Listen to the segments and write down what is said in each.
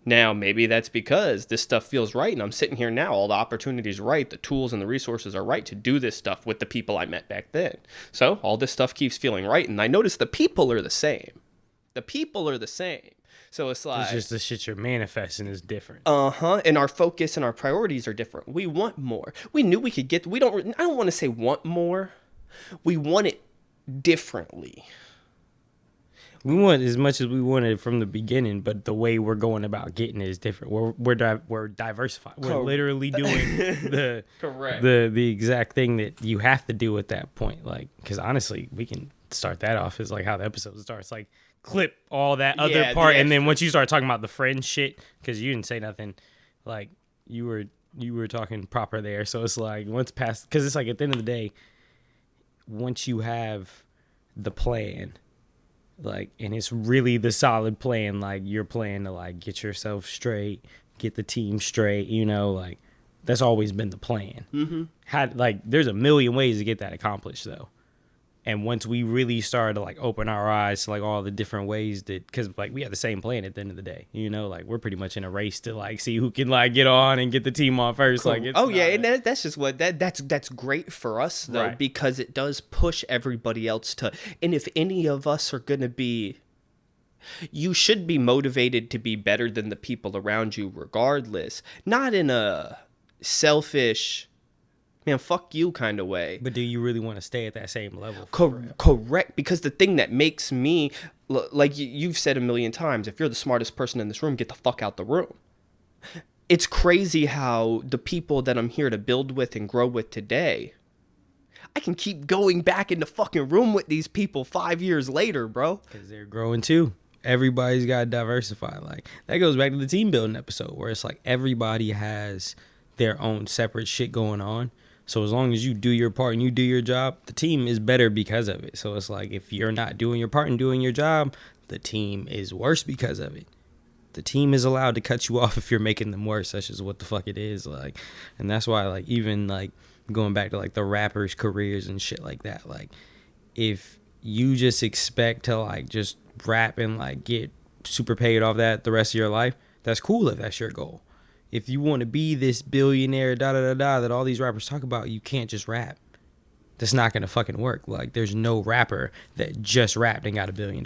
Now, maybe that's because this stuff feels right, and I'm sitting here now. All the opportunities are right. The tools and the resources are right to do this stuff with the people I met back then. So all this stuff keeps feeling right, and I notice the people are the same. The people are the same. So it's like... It's just the shit you're manifesting is different. And our focus and our priorities are different. We want more. We knew we could get... I don't want to say want more. We want it differently. We want as much as we wanted from the beginning, but the way we're going about getting it is different. We're diversified. We're literally doing the Correct. the exact thing that you have to do at that point. Like, because honestly, we can start that off as like how the episode starts. Like, clip all that other part, and then once you start talking about the friend shit, because you didn't say nothing, like you were talking proper there. So it's like once past, because it's like at the end of the day, once you have the plan. Like, and it's really the solid plan. Like, you're playing to like get yourself straight, get the team straight. You know, like that's always been the plan. Mm-hmm. There's a million ways to get that accomplished, though. And once we really started to like open our eyes to like all the different ways that, because like we have the same plan at the end of the day. You know, like we're pretty much in a race to like see who can like get on and get the team on first. Cool. Like, and that's just what that's great for us though, right. Because it does push everybody else to. And if any of us are gonna be, you should be motivated to be better than the people around you, regardless. Not in a selfish, man, fuck you kind of way. But do you really want to stay at that same level? Correct. Because the thing that makes me, like you've said a million times, if you're the smartest person in this room, get the fuck out the room. It's crazy how the people that I'm here to build with and grow with today, I can keep going back in the fucking room with these people 5 years later, bro. Because they're growing too. Everybody's got to diversify. Like, that goes back to the team building episode where it's like everybody has their own separate shit going on. So as long as you do your part and you do your job, the team is better because of it. So it's like if you're not doing your part and doing your job, the team is worse because of it. The team is allowed to cut you off if you're making them worse. That's just what the fuck it is. Like, and that's why, like, even like going back to like the rappers' careers and shit like that. Like, if you just expect to like just rap and like get super paid off that the rest of your life, that's cool if that's your goal. If you want to be this billionaire, that all these rappers talk about, you can't just rap. That's not going to fucking work. Like, there's no rapper that just rapped and got $1 billion.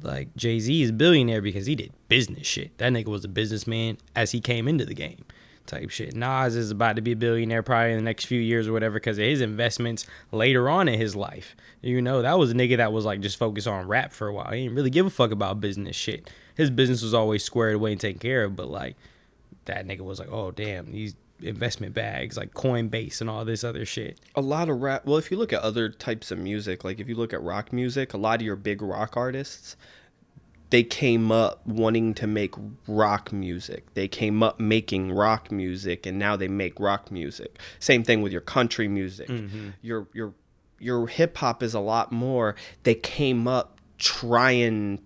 Like, Jay-Z is a billionaire because he did business shit. That nigga was a businessman as he came into the game type shit. Nas is about to be a billionaire probably in the next few years or whatever because of his investments later on in his life. You know, that was a nigga that was like just focused on rap for a while. He didn't really give a fuck about business shit. His business was always squared away and taken care of, but like, that nigga was like, oh, damn, these investment bags, like Coinbase and all this other shit. A lot of rap. Well, if you look at other types of music, like if you look at rock music, a lot of your big rock artists, they came up wanting to make rock music. They came up making rock music, and now they make rock music. Same thing with your country music. Mm-hmm. Your hip hop is a lot more. They came up trying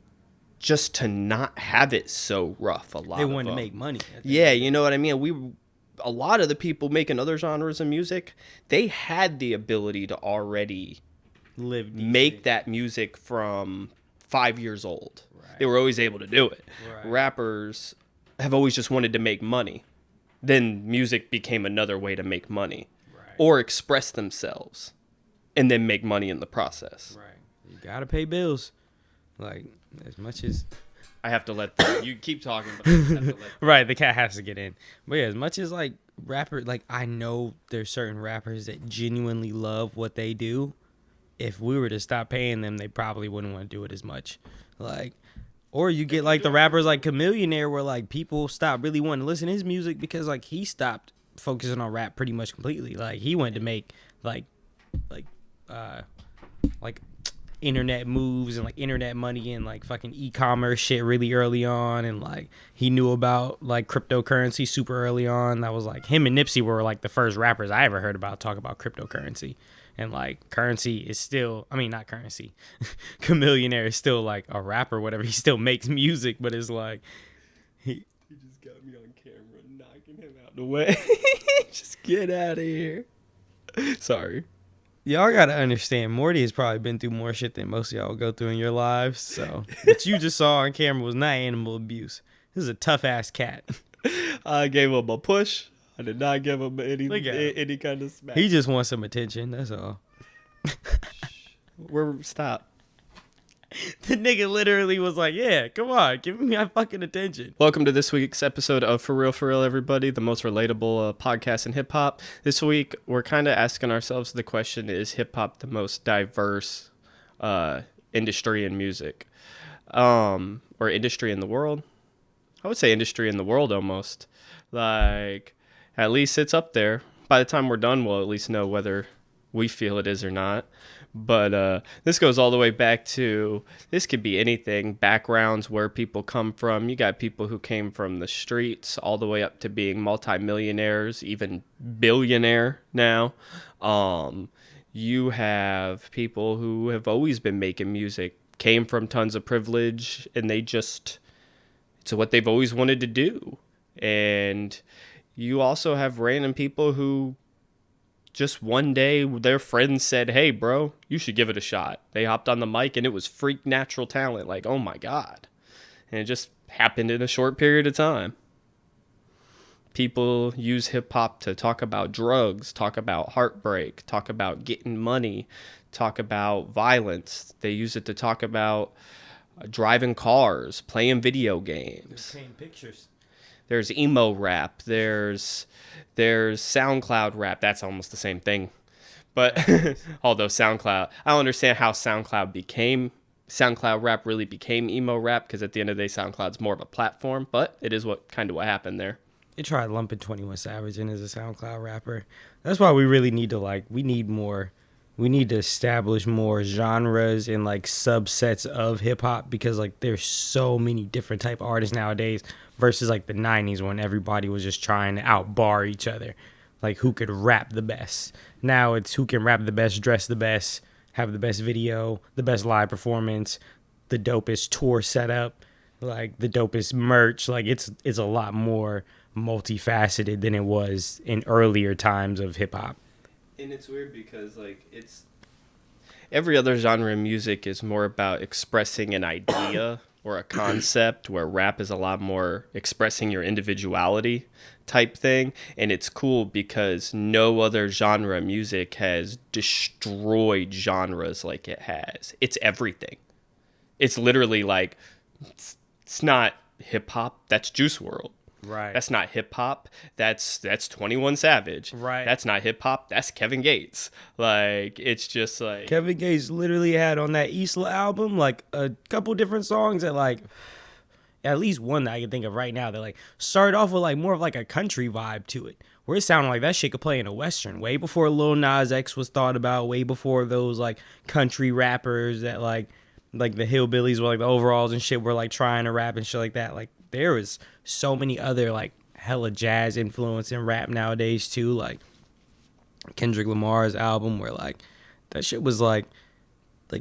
just to not have it so rough. They wanted to make money. Yeah, you know what I mean? A lot of the people making other genres of music, they had the ability to already make that music from 5 years old. Right. They were always able to do it. Right. Rappers have always just wanted to make money. Then music became another way to make money. Right. Or express themselves and then make money in the process. Right. You gotta pay bills. Like, as much as I have to let you keep talking, but I just have to let right, the cat has to get in. But yeah, as much as like I know there's certain rappers that genuinely love what they do. If we were to stop paying them, they probably wouldn't want to do it as much. Like, or you get like the rappers like Chameleonaire where like people stop really wanting to listen to his music because like he stopped focusing on rap pretty much completely. Like, he wanted to make like internet moves and like internet money and like fucking e-commerce shit really early on, and like he knew about like cryptocurrency super early on. That was like him and Nipsey were like the first rappers I ever heard about talk about cryptocurrency. And like currency is still, I mean not currency, Chameleonaire is still like a rapper, whatever. He still makes music, but it's like he just got me on camera knocking him out the way. Just get out of here. Sorry. Y'all gotta understand, Morty has probably been through more shit than most of y'all will go through in your lives. So what you just saw on camera was not animal abuse. This is a tough ass cat. I gave him a push. I did not give him Look at him. any kind of smack. He just wants some attention. That's all. Stop. The nigga literally was like, "Yeah, come on, give me my fucking attention." Welcome to this week's episode of For Real, everybody, the most relatable podcast in hip hop. This week, we're kind of asking ourselves the question: is hip hop the most diverse industry in music, or industry in the world? I would say industry in the world almost. Like, at least it's up there. By the time we're done, we'll at least know whether we feel it is or not. But this goes all the way back to, this could be anything, backgrounds, where people come from. You got people who came from the streets all the way up to being multimillionaires, even billionaire now. You have people who have always been making music, came from tons of privilege, and it's what they've always wanted to do. And you also have random people who just one day their friends said, "Hey, bro, you should give it a shot." They hopped on the mic and it was freak natural talent. Like, oh my God. And it just happened in a short period of time. People use hip hop to talk about drugs, talk about heartbreak, talk about getting money, talk about violence. They use it to talk about driving cars, playing video games. Painting pictures. There's emo rap. There's SoundCloud rap. That's almost the same thing. But although SoundCloud, I don't understand how SoundCloud rap really became emo rap, because at the end of the day, SoundCloud's more of a platform. But it is what happened there. They tried lumping 21 Savage in as a SoundCloud rapper. That's why we really need to we need to establish more genres and like subsets of hip hop, because like there's so many different type of artists nowadays versus like the 90s when everybody was just trying to outbar each other. Like who could rap the best. Now it's who can rap the best, dress the best, have the best video, the best live performance, the dopest tour setup, like the dopest merch. Like it's a lot more multifaceted than it was in earlier times of hip hop. And it's weird because like every other genre of music is more about expressing an idea or a concept, where rap is a lot more expressing your individuality type thing. And it's cool because no other genre of music has destroyed genres like it has. It's everything. It's literally like, it's not hip hop, that's Juice WRLD. Right. That's not hip hop. That's 21 Savage. Right. That's not hip hop. That's Kevin Gates. Like, it's just like Kevin Gates literally had on that Isla album like a couple different songs that like, at least one that I can think of right now, that like started off with like more of like a country vibe to it, where it sounded like that shit could play in a Western way before Lil Nas X was thought about, way before those like country rappers that like the hillbillies with like the overalls and shit were like trying to rap and shit like that. Like there is so many other like hella jazz influence in rap nowadays too, like Kendrick Lamar's album, where like that shit was like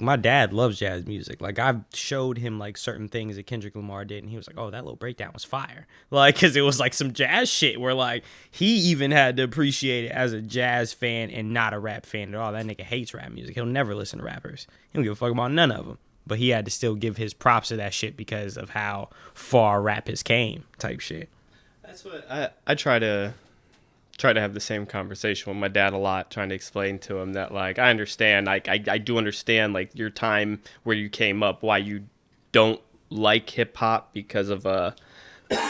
my dad loves jazz music. Like I've showed him like certain things that Kendrick Lamar did, and he was like, "Oh, that little breakdown was fire!" Like, cause it was like some jazz shit where like he even had to appreciate it as a jazz fan and not a rap fan at all. That nigga hates rap music. He'll never listen to rappers. He don't give a fuck about none of them. But he had to still give his props to that shit because of how far rap has came, type shit. That's what I try to have the same conversation with my dad a lot, trying to explain to him that like I understand, like I do understand like your time where you came up, why you don't like hip hop because of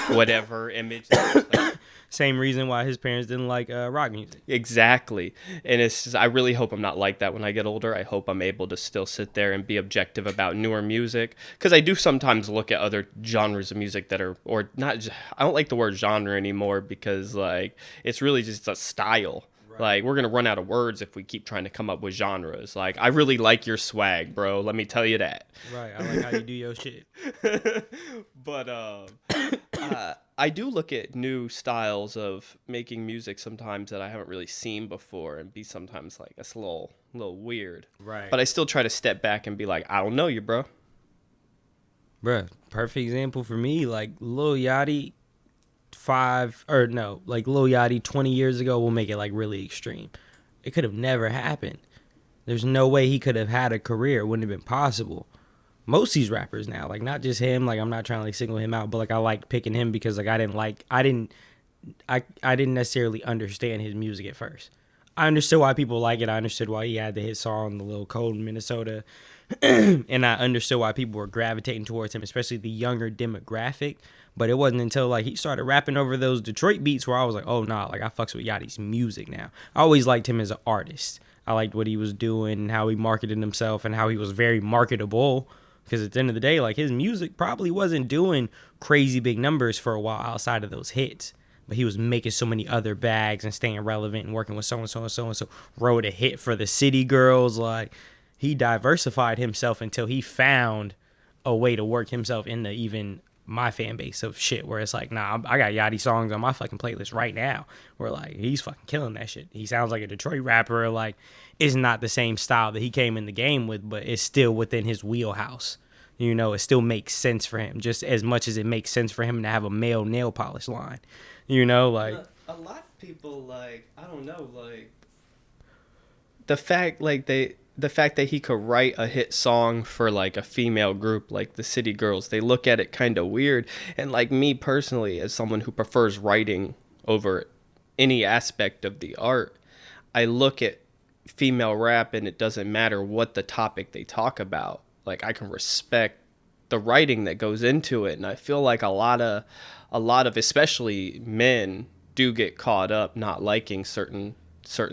whatever image that was, like, Same reason why his parents didn't like rock music. exactly. And it's just, I really hope I'm not like that when I get older. I hope I'm able to still sit there and be objective about newer music, because I do sometimes look at other genres of music that are, or not, I don't like the word genre anymore, because like it's really just a style. Right. Like we're gonna run out of words if we keep trying to come up with genres. Like I really like your swag, bro, let me tell you that. Right. I like how you do your shit. But I do look at new styles of making music sometimes that I haven't really seen before, and be sometimes like, that's a little weird. Right. But I still try to step back and be like, I don't know you, bro. Bruh, perfect example for me, like Lil Yachty Lil Yachty 20 years ago, will make it like really extreme. It could have never happened. There's no way he could have had a career. It wouldn't have been possible. most of these rappers now. Like, not just him. Like, I'm not trying to like single him out, but like I like picking him because like I didn't necessarily understand his music at first. I understood why people like it. I understood why he had the hit song "The Little Cold in Minnesota," and I understood why people were gravitating towards him, especially the younger demographic. But it wasn't until like he started rapping over those Detroit beats where I was like, oh nah, like I fucks with Yachty's music now. I always liked him as an artist. I liked what he was doing and how he marketed himself and how he was very marketable. Because at the end of the day, like his music probably wasn't doing crazy big numbers for a while outside of those hits. But he was making so many other bags and staying relevant and working with so and so and so and so. Wrote a hit for the City Girls. Like he diversified himself until he found a way to work himself into even my fan base of shit where it's like, nah, I got Yachty songs on my fucking playlist right now where like he's fucking killing that shit. He sounds like a Detroit rapper. Like it's not the same style that he came in the game with, but it's still within his wheelhouse. You know, it still makes sense for him just as much as it makes sense for him to have a male nail polish line. You know, like a lot of people like I don't know like the fact that he could write a hit song for like a female group like the City Girls, they look at it kind of weird. And like me personally, as someone who prefers writing over any aspect of the art, I look at female rap and it doesn't matter what the topic they talk about. Like I can respect the writing that goes into it, and I feel like a lot of especially men do get caught up not liking certain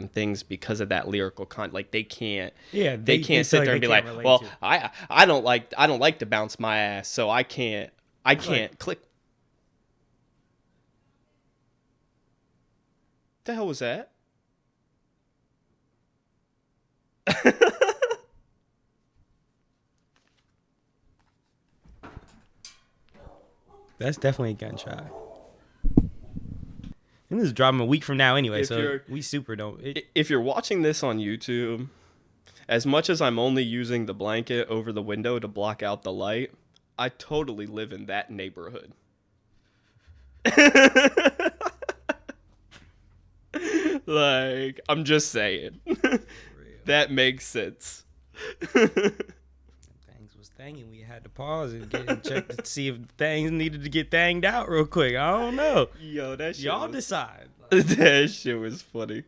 things because of that lyrical content. Like they can't yeah, they can't sit there and be like, well, I don't like to bounce my ass, so I can't click. What the hell was that? that's definitely a gunshot. And this is dropping a week from now anyway, If so you're we super don't. if you're watching this on YouTube, as much as I'm only using the blanket over the window to block out the light, I totally live in that neighborhood. Like, I'm just saying. That makes sense. Things was thanging. We had to pause and get and check to see if things needed to get thanged out real quick. I don't know. Yo, that shit Y'all was, decide. that shit was funny.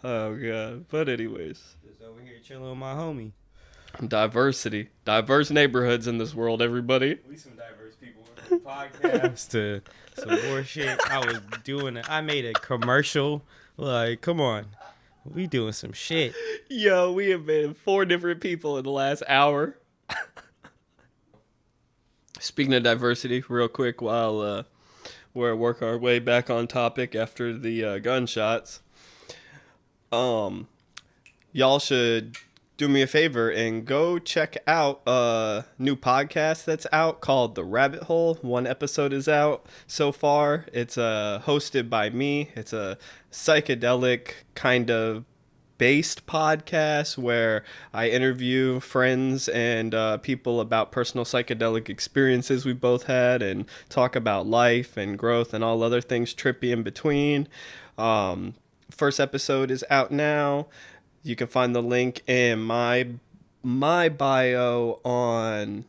Oh god. But anyways, Just over here chilling with my homie. diversity. Diverse neighborhoods in this world, everybody. We some diverse people. Podcast to some more shit. I made a commercial. Like, come on. We doing some shit. Yo, we have been 4 different people in the last hour. Speaking of diversity, real quick, while we're working our way back on topic after the gunshots, y'all should do me a favor and go check out a new podcast that's out called The Rabbit Hole. 1 episode is out so far. It's hosted by me. It's a psychedelic kind of based podcast where I interview friends and people about personal psychedelic experiences we both had and talk about life and growth and all other things trippy in between. First episode is out now. You can find the link in my bio on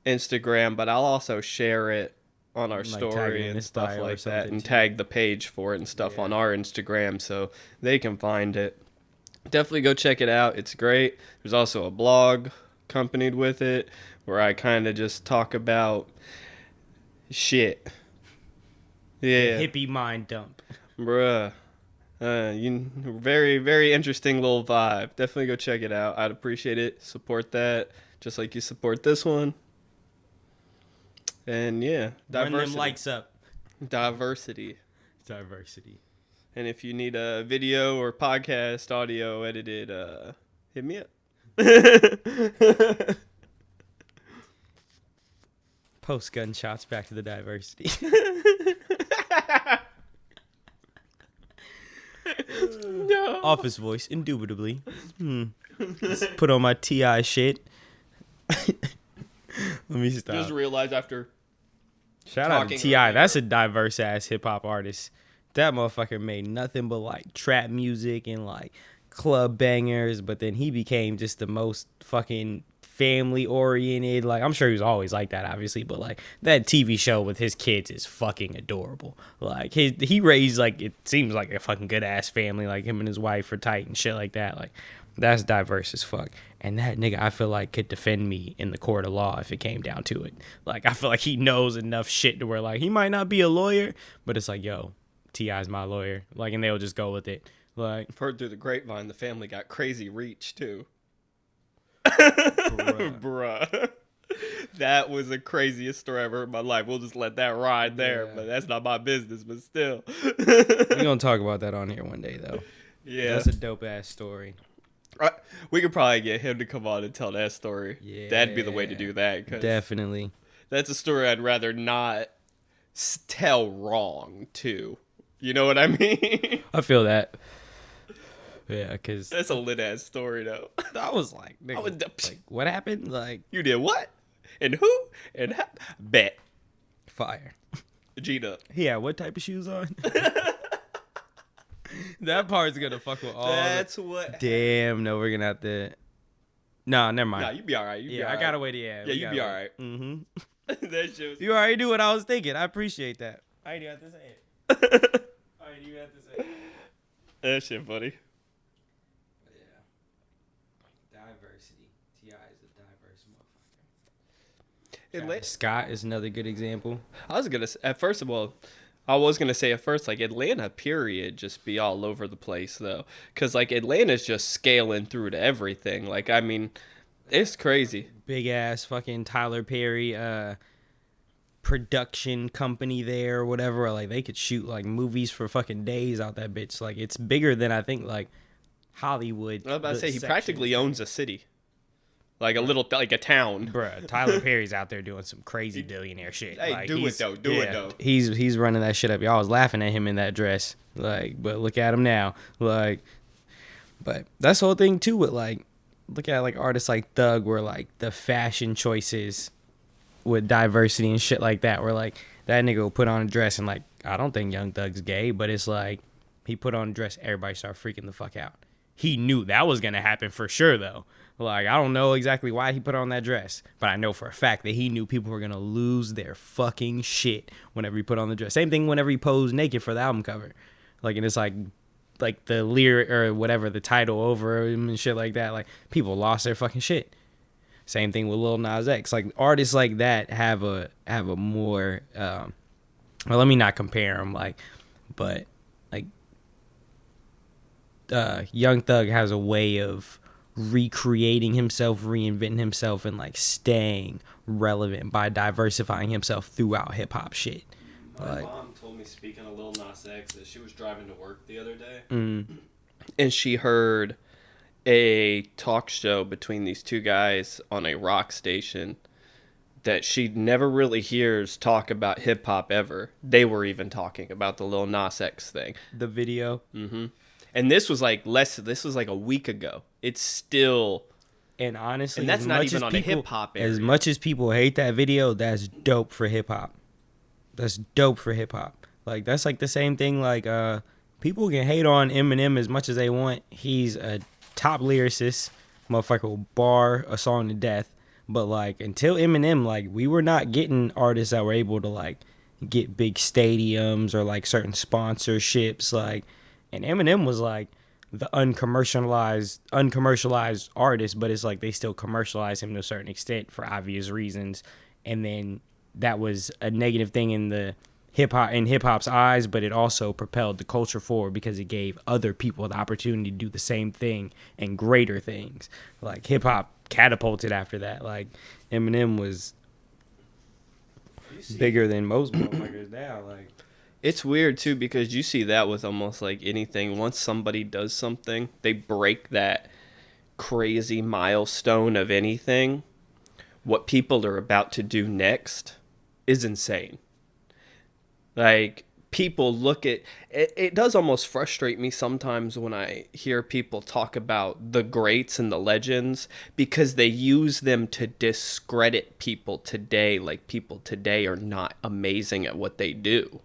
Instagram, but I'll also share it on our Like tag it story in and this stuff bio or like that, something and too. tag the page for it and stuff on Yeah. our Instagram so they can find it. Definitely go check it out. It's great. There's also a blog accompanied with it where I kind of just talk about shit. Yeah, Hippie mind dump. bruh. Very, very interesting little vibe. Definitely go check it out. I'd appreciate it. Support that, just like you support this one. And yeah, Run them diversity. likes up. Diversity. Diversity. And if you need a video or podcast audio edited, hit me up. Post gunshots back to the diversity. No. Office voice, indubitably. Let's put on my TI shit. Let me stop. Just realized after Shout out to talking Ti. earlier. That's a diverse ass hip hop artist. That motherfucker made nothing but like trap music and like club bangers, but then he became just the most fucking family oriented. Like, I'm sure he was always like that, obviously, but like that TV show with his kids is fucking adorable. Like, he raised, like, it seems like a fucking good ass family. Like, him and his wife are tight and shit like that. Like, that's diverse as fuck. And that nigga, I feel like, could defend me in the court of law if it came down to it. Like, I feel like he knows enough shit to where, like, he might not be a lawyer, but it's like, yo, T.I.'s my lawyer. Like, and they'll just go with it. Like, I've heard through the grapevine the family got crazy reach too. bruh. Bruh. That was the craziest story I've heard in my life. We'll just let that ride there, Yeah. but that's not my business, but still. We're gonna talk about that on here one day, though. Yeah. That's a dope ass story. We could probably get him to come on and tell that story. Yeah. That'd be the way to do that. 'Cause Definitely. that's a story I'd rather not tell wrong, too. You know what I mean? I feel that. Yeah, because That's a lit ass story, though. I was like, nigga, like, what happened? Like, You did what? And who? And how? Bet. fire. Gina. Yeah, what type of shoes on? That part's gonna fuck with all. That's what. Damn, no, we're gonna have to. No, never mind. Nah, you be all right. Yeah, I gotta wait. Yeah, Yeah, you be all right. Mm-hmm. That shit was. You already knew what I was thinking. I appreciate that. I didn't even have to say it. I didn't even have to say it. That shit funny. Yeah. Diversity. T.I. is a diverse motherfucker. Atla- Scott is another good example. I was gonna at first of all, I was gonna say at first like Atlanta period just be all over the place though, cause like Atlanta's just scaling through to everything. Like I mean, it's crazy. Big ass fucking Tyler Perry production company there or whatever. Like they could shoot like movies for fucking days out that bitch. Like it's bigger than I think like Hollywood. I was about to say he section. practically owns a city, like a little like a town. Bruh, Tyler Perry's out there doing some crazy billionaire shit. Hey, like, do it he's- though. Do it though. He's running that shit up. Y'all was laughing at him in that dress. Like, but look at him now. Like, but that's the whole thing too with like, look at like artists like Thug where like the fashion choices with diversity and shit like that where like that nigga will put on a dress and like, I don't think Young Thug's gay, but it's like he put on a dress, everybody start freaking the fuck out. He knew that was gonna happen for sure though. Like, I don't know exactly why he put on that dress, but I know for a fact that he knew people were going to lose their fucking shit whenever he put on the dress. Same thing whenever he posed naked for the album cover. Like, and it's like the lyric or whatever, the title over him and shit like that. Like, people lost their fucking shit. Same thing with Lil Nas X. Like, artists like that have a more, well, let me not compare them, like, but, like, Young Thug has a way of recreating himself, reinventing himself, and like staying relevant by diversifying himself throughout hip hop shit. My mom told me, speaking of Lil Nas X, that she was driving to work the other day, and she heard a talk show between these two guys on a rock station that she never really hears talk about hip hop ever. They were even talking about the Lil Nas X thing. the video. And this was like a week ago. It's still, And honestly, and that's as not much even as on people, a hip hop area. as much as people hate that video, that's dope for hip hop. That's dope for hip hop. Like, that's like the same thing. Like, people can hate on Eminem as much as they want. He's a top lyricist. Motherfucker will bar a song to death. But like, until Eminem, like, we were not getting artists that were able to like get big stadiums or like certain sponsorships. Like, and Eminem was like the uncommercialized artist, but it's like they still commercialize him to a certain extent for obvious reasons. And then that was a negative thing in hip hop's eyes, but it also propelled the culture forward because it gave other people the opportunity to do the same thing and greater things. Like, hip hop catapulted after that. Like, Eminem was bigger than most motherfuckers now. Like, It's weird too because you see that with almost like anything. Once somebody does something, they break that crazy milestone of anything. What people are about to do next is insane. Like, people look at it, it does almost frustrate me sometimes when I hear people talk about the greats and the legends because they use them to discredit people today. Like, people today are not amazing at what they do.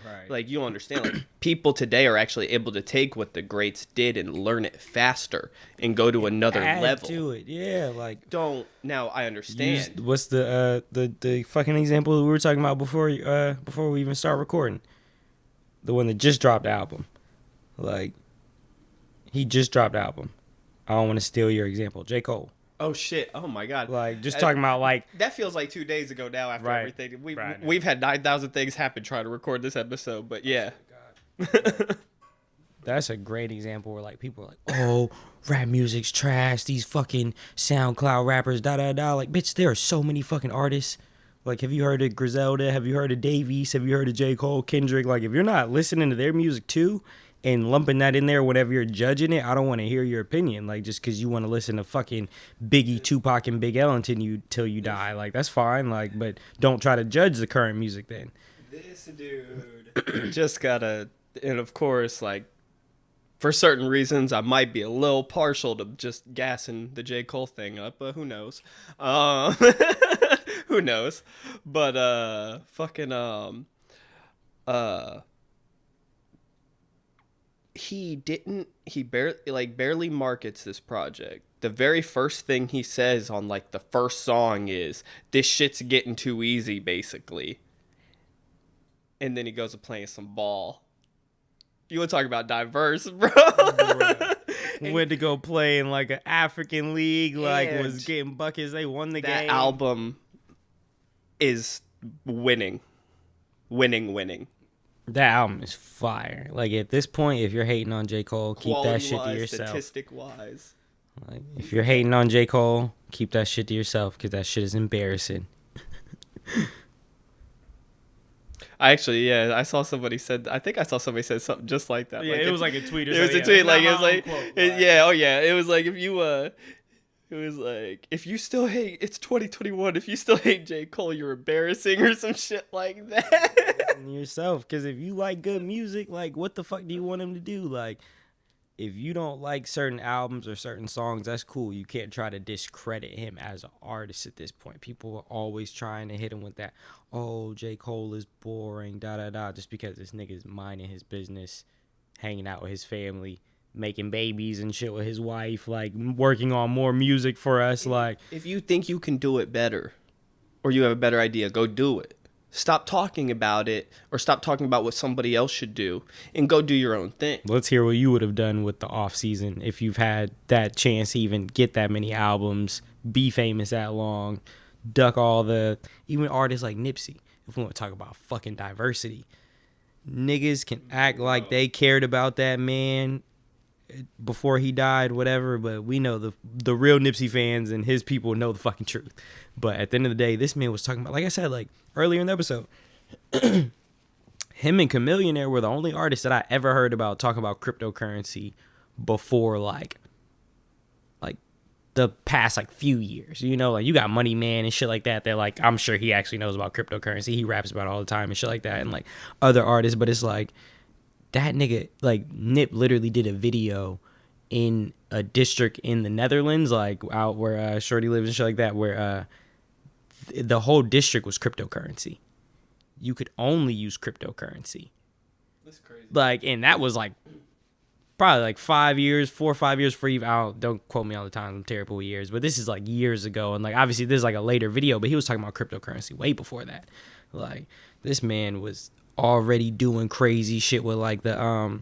Right. Like, you don't understand. Like, people today are actually able to take what the greats did and learn it faster and go to another Add level. to it, yeah. Like, Don't now I use understand. what's the fucking example we were talking about before we even start recording. The one that just dropped the album. Like, he just dropped the album. I don't want to steal your example. J. Cole. Oh shit! Oh my god! Like, just talking about like That feels like 2 days ago now. After Right. everything, Right, we've had 9,000 things happen trying to record this episode, but yeah. that's a great example where like people are like, oh, rap music's trash. These fucking SoundCloud rappers, da da da. Like, bitch, there are so many fucking artists. Like, have you heard of Griselda? Have you heard of Dave East? Have you heard of J. Cole, Kendrick? Like, if you're not listening to their music too and lumping that in there whenever you're judging it, I don't want to hear your opinion. Like, just because you want to listen to fucking Biggie, Tupac, and Big L until you die. Like, that's fine. Like, but don't try to judge the current music then. This dude just gotta, and of course, like, for certain reasons, I might be a little partial to just gassing the J. Cole thing up, but who knows? Who knows? But uh, he barely markets this project. The very first thing he says on like the first song is, "This shit's getting too easy," basically. And then he goes to playing some ball. You want to talk about diverse, bro? Went to go play in like an African league, like And was getting buckets. They won the that game. album is winning. That album is fire. Like, at this point, if you're hating on J. Cole, keep that shit to yourself. Statistic wise. Like, if you're hating on J. Cole, keep that shit to yourself because that shit is embarrassing. I actually, yeah, I saw somebody said. I think I saw somebody said something just like that. Yeah, like it was like a tweet or It was something. a tweet, like it was Not my own like, quote, yeah, oh yeah, it was like if you it was like if you still hate, it's 2021. If you still hate J. Cole, you're embarrassing or some shit like that. yourself, because if you like good music, like, what the fuck do you want him to do? Like, if you don't like certain albums or certain songs, that's cool. You can't try to discredit him as an artist at this point. People are always trying to hit him with that, oh, J. Cole is boring, da da da, just because this nigga's minding his business, hanging out with his family, making babies and shit with his wife, like working on more music for us. Like, If you think you can do it better, or you have a better idea, go do it. Stop talking about it, or stop talking about what somebody else should do, and go do your own thing. let's hear what you would have done with the off season if you've had that chance to even get that many albums, be famous that long, duck all the even artists like Nipsey. If we want to talk about fucking diversity, niggas can act like they cared about that man before he died, whatever, but we know the real Nipsey fans and his people know the fucking truth. But at the end of the day, this man was talking about, like I said, like earlier in the episode, him and Chameleonaire were the only artists that I ever heard about talking about cryptocurrency before like the past like few years. You know, like you got Money Man and shit like that. They're like, I'm sure he actually knows about cryptocurrency. He raps about it all the time and shit like that, and like other artists. But it's like that nigga, like Nip literally did a video in a district in the Netherlands, like out where Shorty lives and shit like that, where the whole district was cryptocurrency. You could only use cryptocurrency. That's crazy. Like, and that was like probably like 5 years, 4 or 5 years for even. Don't quote me all the time. I'm terrible with years, but this is like years ago. And like, obviously this is like a later video, but he was talking about cryptocurrency way before that. Like, this man was already doing crazy shit with like the,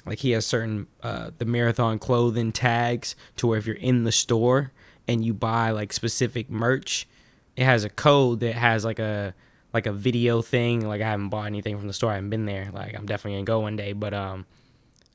like he has certain, the marathon clothing tags to where if you're in the store and you buy like specific merch, it has a code that has like a video thing. Like, I haven't bought anything from the store. I haven't been there. Like, I'm definitely gonna go one day, but,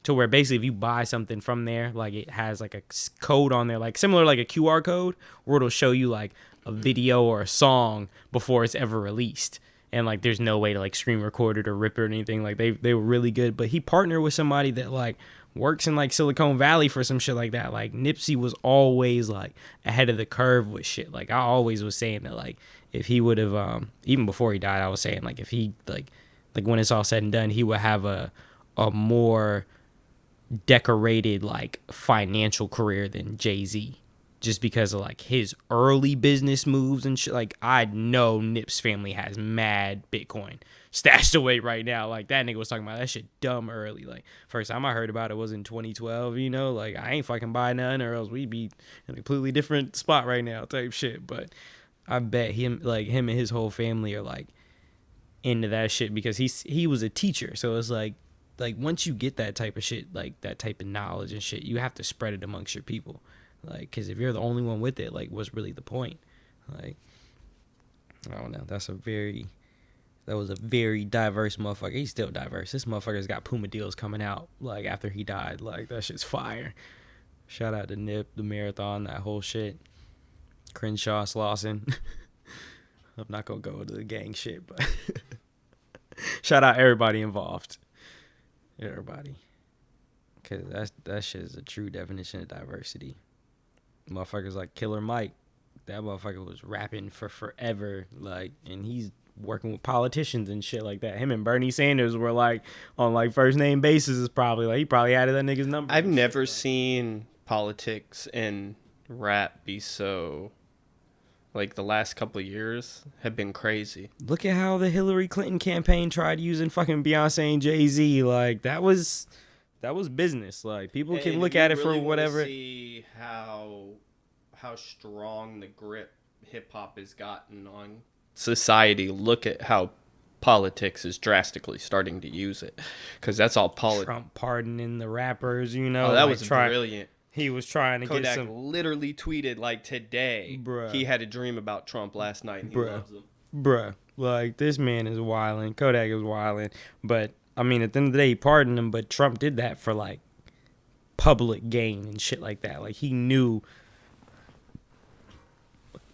to where basically if you buy something from there, like it has like a code on there, like similar like a QR code where it'll show you like a video or a song before it's ever released. And like there's no way to like screen record it or rip it or anything. Like they were really good. But he partnered with somebody that like works in like Silicon Valley for some shit like that. Like Nipsey was always like ahead of the curve with shit. Like I always was saying that like if he would have even before he died, I was saying like if he like when it's all said and done, he would have a more decorated like financial career than Jay-Z. just because of like his early business moves and shit. Like I know Nip's family has mad Bitcoin stashed away right now. Like that nigga was talking about that shit dumb early. Like first time I heard about it was in 2012. You know, like I ain't fucking buy none or else we'd be in a completely different spot right now type shit. But I bet him and his whole family are like into that shit because he was a teacher. So it's like once you get that type of shit, like that type of knowledge and shit, you have to spread it amongst your people. Like, because if you're the only one with it, like, what's really the point? Like, I don't know. That was a very diverse motherfucker. He's still diverse. This motherfucker's got Puma deals coming out, like, after he died. Like, that shit's fire. Shout out to Nip, the marathon, that whole shit. Crenshaw, Slauson. I'm not going to go into the gang shit, but shout out everybody involved. Everybody. Because that shit is a true definition of diversity. Motherfuckers like Killer Mike, that motherfucker was rapping for forever, like, and he's working with politicians and shit like that. Him and Bernie Sanders were like on like first name basis. Is probably like he probably added that nigga's number. I've never seen politics and rap be so, like, the last couple of years have been crazy. Look at how the Hillary Clinton campaign tried using fucking Beyonce and Jay-Z. Like that was business. Like people can look at it for whatever. See how strong the grip hip hop has gotten on society. Look at how politics is drastically starting to use it, because that's all politics. Trump pardoning the rappers, you know. Oh, that was brilliant. He was trying to Kodak get some. literally tweeted like today. Bruh. He had a dream about Trump last night. And he loves him. Bruh, like this man is wilding. Kodak is wilding, but I mean, at the end of the day, he pardoned him. But Trump did that for like public gain and shit like that. Like he knew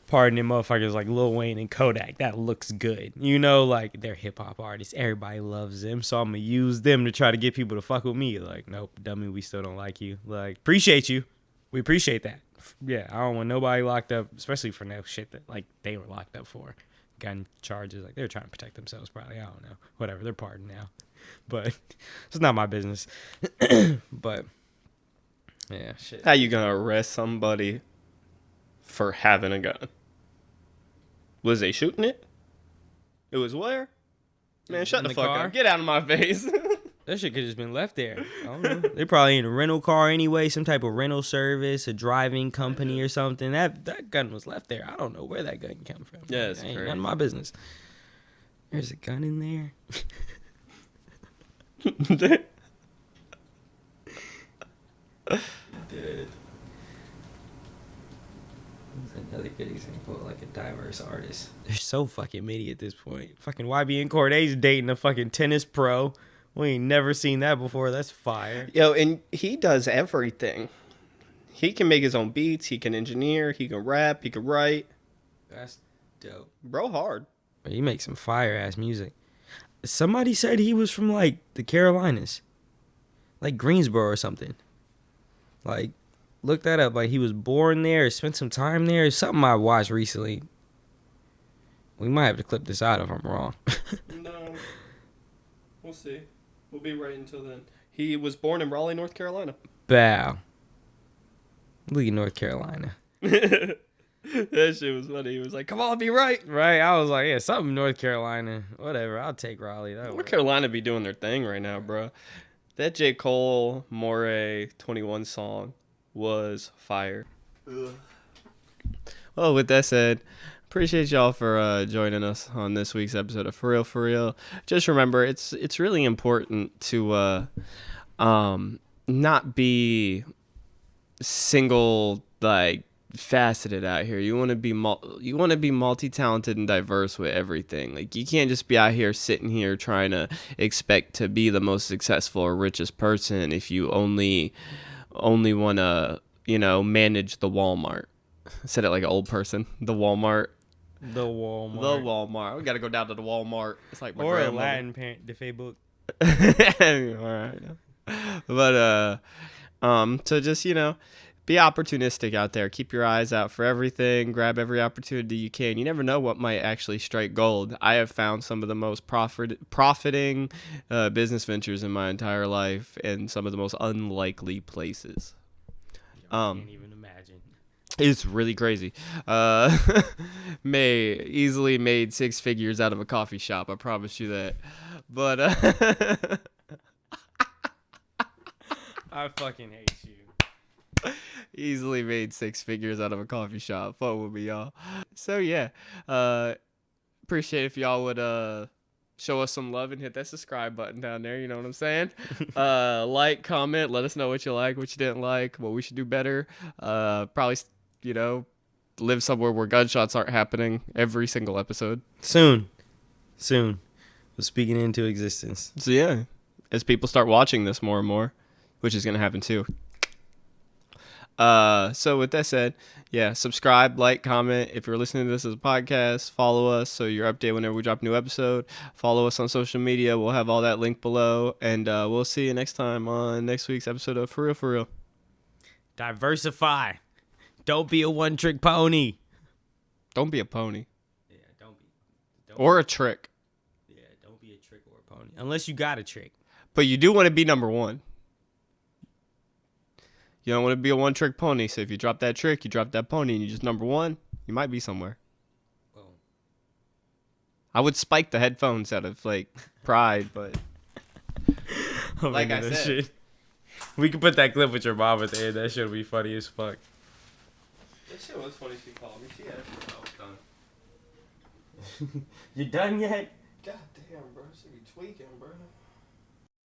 pardoning motherfuckers like Lil Wayne and Kodak, that looks good. You know, like they're hip hop artists. Everybody loves them. So I'm gonna use them to try to get people to fuck with me. Like, nope, dummy, we still don't like you. Like, appreciate you. We appreciate that. Yeah, I don't want nobody locked up, especially for no shit that like they were locked up for. Gun charges. Like they're trying to protect themselves probably. I don't know. Whatever, they're pardoned now. But it's not my business. But yeah, shit. How you gonna arrest somebody for having a gun? Was they shooting it? It was where? Man, shut the fuck up. Get out of my face. That shit could have just been left there. I don't know. They probably in a rental car anyway, some type of rental service, a driving company or something. That gun was left there. I don't know where that gun came from. Yeah, it's ain't crazy. none of my business. There's a gun in there. Dude. Another good example of like a diverse artist. They're so fucking many at this point. Fucking YBN Corday's dating a fucking tennis pro. We ain't never seen that before. That's fire. Yo, and he does everything. He can make his own beats. He can engineer. He can rap. He can write. That's dope. Bro, hard. He makes some fire ass music. Somebody said he was from like the Carolinas, like Greensboro or something. Like, look that up. Like he was born there, spent some time there. Something I watched recently. We might have to clip this out if I'm wrong. No, we'll see. We'll be right until then. He was born in Raleigh, North Carolina. Bow. Look at North Carolina. That shit was funny. He was like, come on, be right. Right? I was like, yeah, something North Carolina. Whatever. I'll take Raleigh. North Carolina be doing their thing right now, bro. That J. Cole, Moray, 21 song was fire. Ugh. Well, with that said, appreciate y'all for joining us on this week's episode of Forreal. Just remember, it's really important to not be single, like, faceted out here. You want to be multi-talented and diverse with everything. Like, you can't just be out here sitting here trying to expect to be the most successful or richest person if you only want to, manage the Walmart. I said it like an old person. The Walmart. The Walmart. We got to go down to the Walmart. It's like my or grandmother. a Latin parent DeFe book. All right. But so just, be opportunistic out there. Keep your eyes out for everything. Grab every opportunity you can. You never know what might actually strike gold. I have found some of the most profiting business ventures in my entire life in some of the most unlikely places. I can't even imagine. It's really crazy. Easily made 6 figures out of a coffee shop. I promise you that. But I fucking hate you. easily made 6 figures out of a coffee shop. Fuck with me, y'all. So yeah, uh, appreciate if y'all would show us some love and hit that subscribe button down there. You know what I'm saying? Like, comment, let us know what you like, what you didn't like, what we should do better. Probably, you know, live somewhere where gunshots aren't happening every single episode. Soon. We're speaking into existence. So yeah, as people start watching this more and more, which is gonna happen too. So with that said, yeah, subscribe, like, comment. If you're listening to this as a podcast, follow us so you're updated whenever we drop a new episode. Follow us on social media. We'll have all that linked below, and we'll see you next time on next week's episode of For Real. Diversify. Don't be a one-trick pony. Don't be a pony. Yeah, don't be. Or a trick. Yeah, don't be a trick or a pony. Unless you got a trick. But you do want to be number one. You don't want to be a one-trick pony. So if you drop that trick, you drop that pony, and you're just number one, you might be somewhere. Well, I would spike the headphones out of, like, pride, but like I said. shit. We can put that clip with your mom at the end. That shit would be funny as fuck. That shit was funny. She called me. She asked me if I was done. You done yet? God damn, bro. She be tweaking, bro.